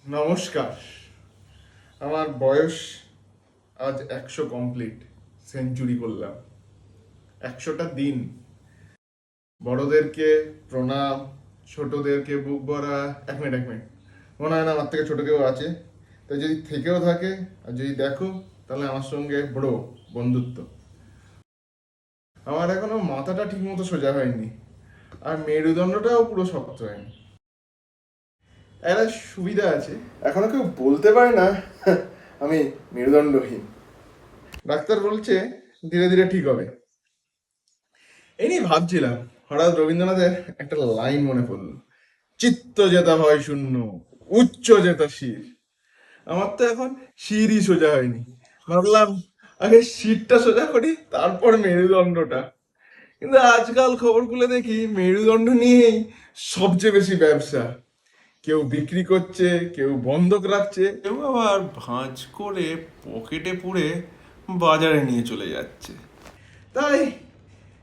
নমস্কার। আমার বয়স আজ 100 কমপ্লিট। সেঞ্চুরি করলাম। 100টা দিন। বড়দেরকে প্রণাম, ছোটদেরকে বুক ভরা। এক মিনিট, মনে হয় না আমার থেকে ছোট কেউ আছে। তো যদি থেকেও থাকে আর যদি দেখো, তাহলে আমার সঙ্গে বড় বন্ধুত্ব। আমার এখনো মাথাটা ঠিক মতো সোজা হয়নি, আর মেরুদণ্ডটাও পুরো শক্ত হয়নি। একটা সুবিধা আছে, এখনো কেউ বলতে পারে না আমি মেরুদণ্ডহীন। ডাক্তার বলছে ধীরে ধীরে ঠিক হবে। এই নিয়ে ভাবছিলাম, হঠাৎ রবীন্দ্রনাথের একটা লাইন মনে পড়লো, চিত্ত যেতা ভয় শূন্য, উচ্চ যেতা শির। আমার তো এখন শিরই সোজা হয়নি। ভাবলাম আগে শিরটা সোজা করি, তারপর মেরুদণ্ডটা। কিন্তু আজকাল খবর খুলে দেখি মেরুদণ্ড নিয়েই সবচেয়ে বেশি ব্যবসা। কেউ বিক্রি করছে, কেউ বন্ধক রাখছে। কেউ আবার ভাঁজ করে পকেটে পুরে বাজারে নিয়ে চলে যাচ্ছে। তাই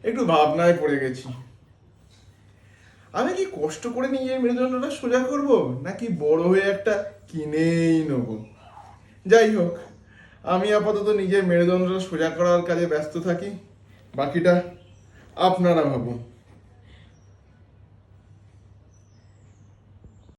একটু ভাবনায় পড়ে গেছি, আমি কি কষ্ট করে নিজের মেরুদণ্ডটা সোজা করব, নাকি বড় হয়ে একটা কিনেই নেব। যাই হোক, আমি আপাতত নিজের মেরুদণ্ডটা সোজা করার কাজে ব্যস্ত থাকি। বাকিটা আপনারা ভাবুন।